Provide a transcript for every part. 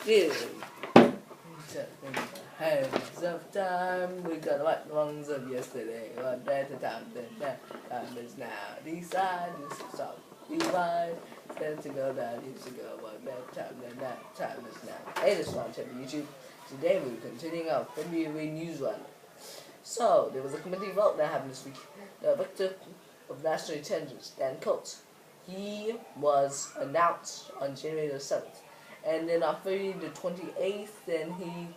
Give in the hands of time. We got what wrongs of yesterday. What better time than that? Time is now. Decide to stop. Rewind. Then to go down years ago. What better time than that? Time is now. Hey, this is Roundup YouTube. Today we're continuing our February news run. So there was a committee vote that happened this week. The Director of National Intelligence, Dan Coates, he was announced on January the 7th. And then on February the 28th, then he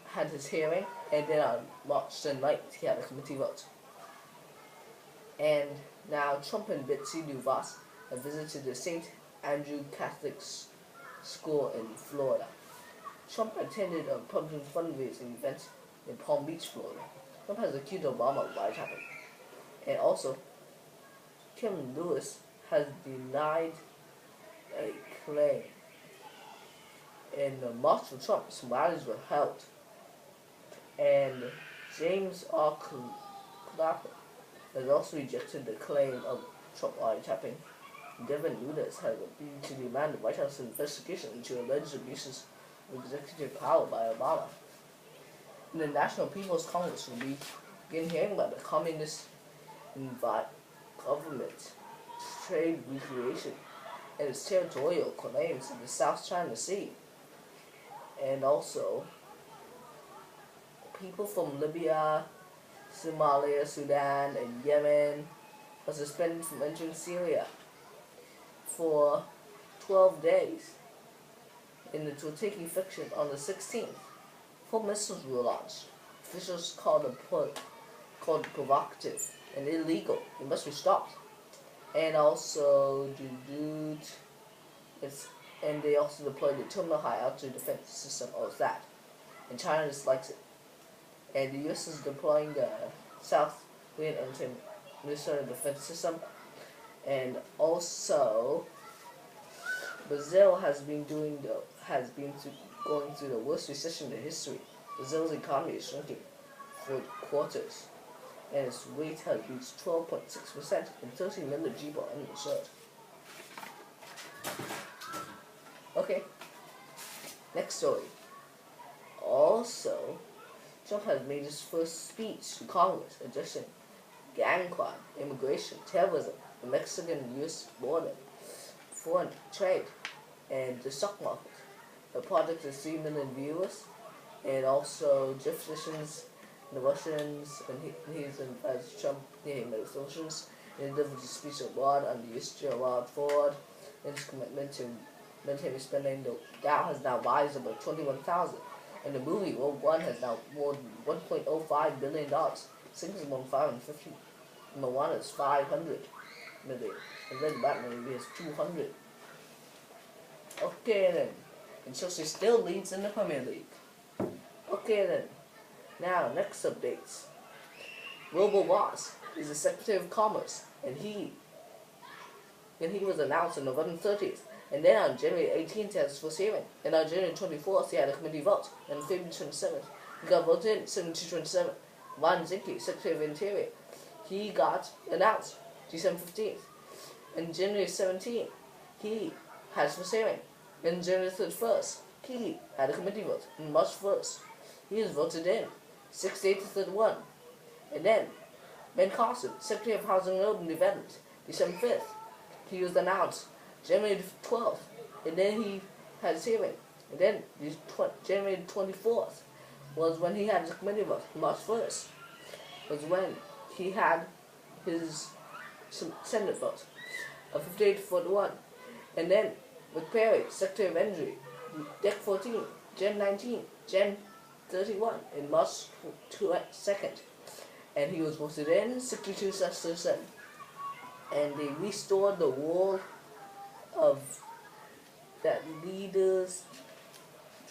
had his hearing. And then on March the 9th, he had a committee vote. And now Trump and Betsy DeVos have visited the St. Andrew Catholic School in Florida. Trump attended a Republican fundraising event in Palm Beach, Florida. Trump has accused Obama of wiretapping. And also, Kim Lewis has denied a claim. In the March for Trump, some rallies were held. And James R. Clapper has also rejected the claim of Trump wiretapping. Devin Nunes has appealed to demand the White House investigation into alleged abuses of executive power by Obama. And the National People's Congress will begin hearing about the communist government trade recreation and its territorial claims in the South China Sea. And also, people from Libya, Somalia, Sudan, and Yemen are suspended from entering Syria for 12 days. And it will take effect on the 16th. 4 missiles were launched. Officials called it provocative and illegal. It must be stopped. And also, they also deployed the Terminal High Altitude Defense System, or that. And China dislikes it. And the U.S. is deploying the South Korean Anti-Missile Defense System. And also, Brazil has been going through the worst recession in history. Brazil's economy is shrinking for quarters, and its rate has reached 12.6%, and 30 million people are uninsured. Okay, next story. Also, Trump has made his first speech to Congress addressing gang crime, immigration, terrorism, the Mexican-U.S. border, foreign trade, and the stock market. The project has 3 million viewers, and also Jeff Sessions, the Russians, and he's invited Trump, he made Russians, and delivered a speech abroad on the U.S. Gerald Ford, and his commitment to military spending. The Dow has now risen above 21,000, and the movie Rogue One has now more than $1.05 billion. Sing is more than 550. Number 1 is 500 million, and then Batman movie has 200. Okay then. And Chelsea still leads in the Premier League. Okay then. Now, next updates. Wilbur Ross is the Secretary of Commerce, and he was announced on November 30th. And then on January 18th, he had his first hearing. And on January 24th, he had a committee vote. And on February 27th, he got voted in 72-27. Ron Zinke, Secretary of Interior, he got announced December 15th. And January 17th, he had his first hearing. And January 31st, he had a committee vote. And March 1st, he was voted in 68-31. And then Ben Carson, Secretary of Housing and Urban Development, December 5th, he was announced January 12th. And then he had his hearing. And then January 24th was when he had his committee vote. March 1st was when he had his Senate vote of 58-41. And then with Perry, Secretary of Energy, Deck 14, Gen 19, Gen 31 in March 2nd. And he was voted in 62-37. And they restored the wall of that leaders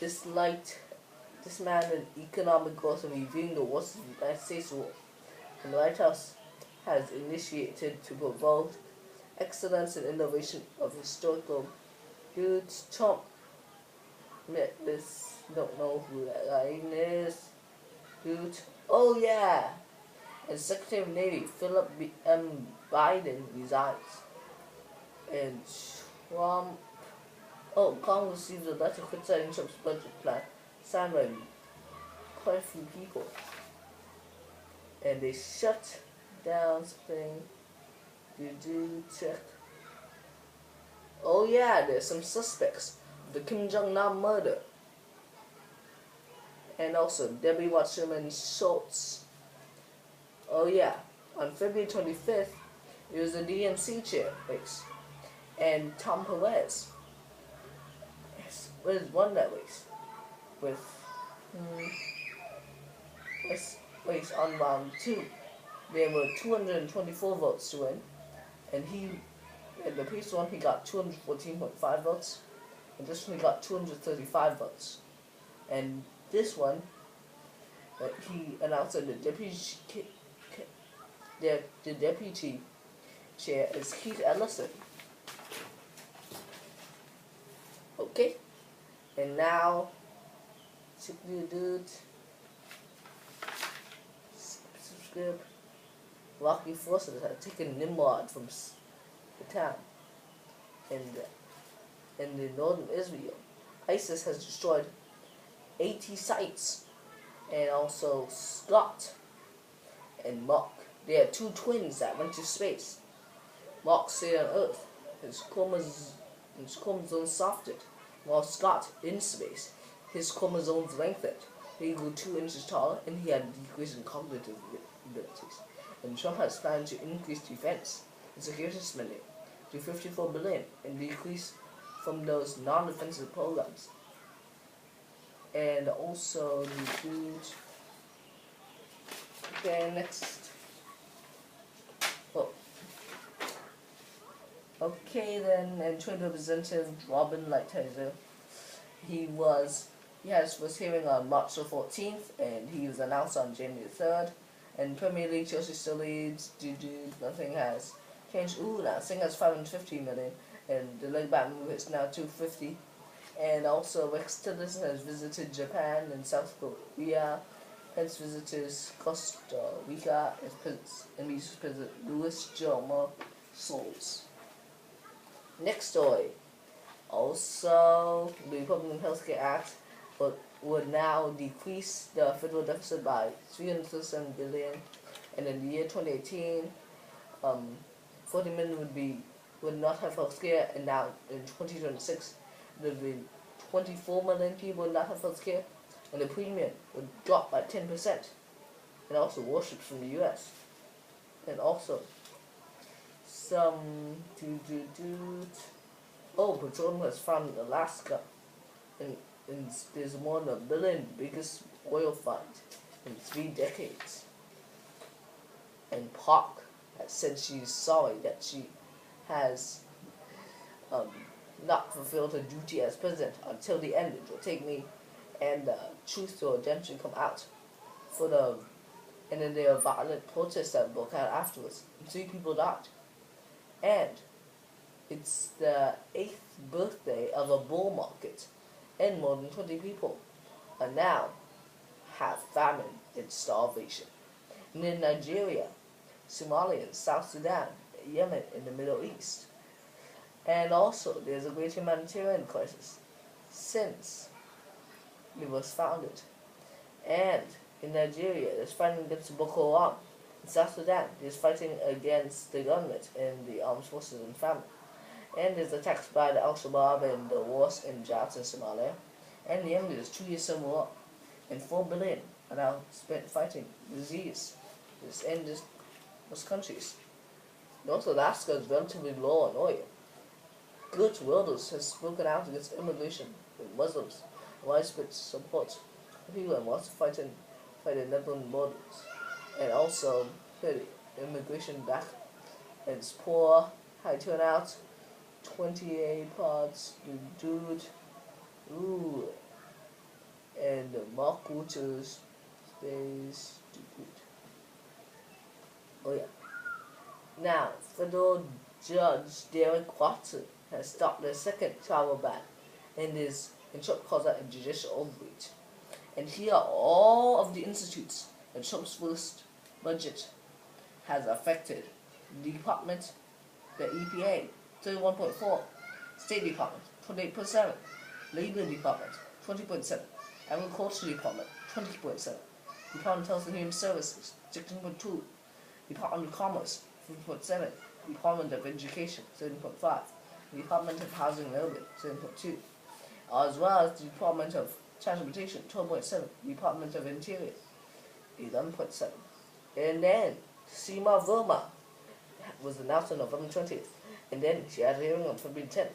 disliked this man in economic growth and reviewing the worst of the United States war. And the White House has initiated to promote excellence and innovation of historical goods. Trump met this, don't know who that guy is. Dude, oh yeah! And Secretary of Navy Philip Biden resigns. And Trump Oh, Congress received a letter criticizing Trump's budget plan, signed by quite a few people. And they shut down something. Check. Oh yeah, there's some suspects of the Kim Jong-nam murder. And also Debbie Wasserman Schultz. Oh yeah, on February 25th, it was the DNC chair race. And Tom Perez won that race with race on round 2. There were 224 votes to win, and the previous one he got 214.5 votes, and this one he got 235 votes. And this one, he announced that the deputy chair is Keith Ellison. Okay, and now, subscribe. Rocky forces had taken Nimrod from the town in the northern Israel. ISIS has destroyed 80 sites, and also Scott and Mark. They are two twins that went to space. Mark stayed on Earth. His chromosomes softened, while Scott in space, his chromosomes lengthened. He grew 2 inches taller, and he had a decrease in cognitive abilities. And Trump has planned to increase defense and security spending to $54 billion and decrease from those non-defensive programs. And also okay, next. Oh. Okay then, and Trade Representative Robin Lighthizer, he had his first hearing on March the 14th, and he was announced on January 3rd. And Premier League, Chelsea still leads. Nothing has changed. Now Singh has 550 million, and the leg back move is now 250. And also Rex Tillerson has visited Japan and South Korea. Pence visitors Costa Rica and meets President Luis Guillermo Soles. Next story. Also, the Republican Healthcare Act would now decrease the federal deficit by $337 billion, and in the year 2018, 40 million would not have health care, and now in 2026, there would be 24 million people would not have health care, and the premium would drop by 10%, and also warships from the US, and also some petroleum was found in Alaska, and there's more than $1 billion biggest oil fund in 3 decades. And Park has said she's sorry that she has not fulfilled her duty as president until the end. It will take me and truth or redemption come out and then there are violent protests that broke out afterwards. 3 people died. And it's the 8th birthday of a bull market, and more than 20 people are now have famine and starvation. And in Nigeria, Somalia, and South Sudan, Yemen, in the Middle East. And also, there's a great humanitarian crisis since it was founded. And in Nigeria, there's fighting against Boko Haram. In South Sudan, there's fighting against the government and the armed forces and famine. And there's attacks by the Al-Shabaab and the wars and jihad in Somalia. And in Yemen, there's 2 years civil war. And $4 billion are now spent fighting disease in those countries. North Alaska is relatively low on oil. Geert Wilders has spoken out against immigration with Muslims, widespread support for people and wants to fight the Netherlands borders. And also, immigration back. And it's poor, high turnout, 28 parts, and Mark Wouters stays good. Oh yeah. Now, federal judge Derek Watson has stopped the second travel ban, and Trump calls that a judicial overreach. And here are all of the institutes that Trump's first budget has affected: the Department, the EPA, 31.4, State Department, 28.7. Labor Department, 20.7. Agriculture Department, 20.7. Department of Health and Human Services, 16.2. Department of Commerce, 15.7. Department of Education, 7.5. Department of Housing and Urban, 7.2. As well as the Department of Transportation, 12.7. Department of Interior, 11.7. And then Seema Verma was announced on November 20th. And then she had a hearing on February 10th.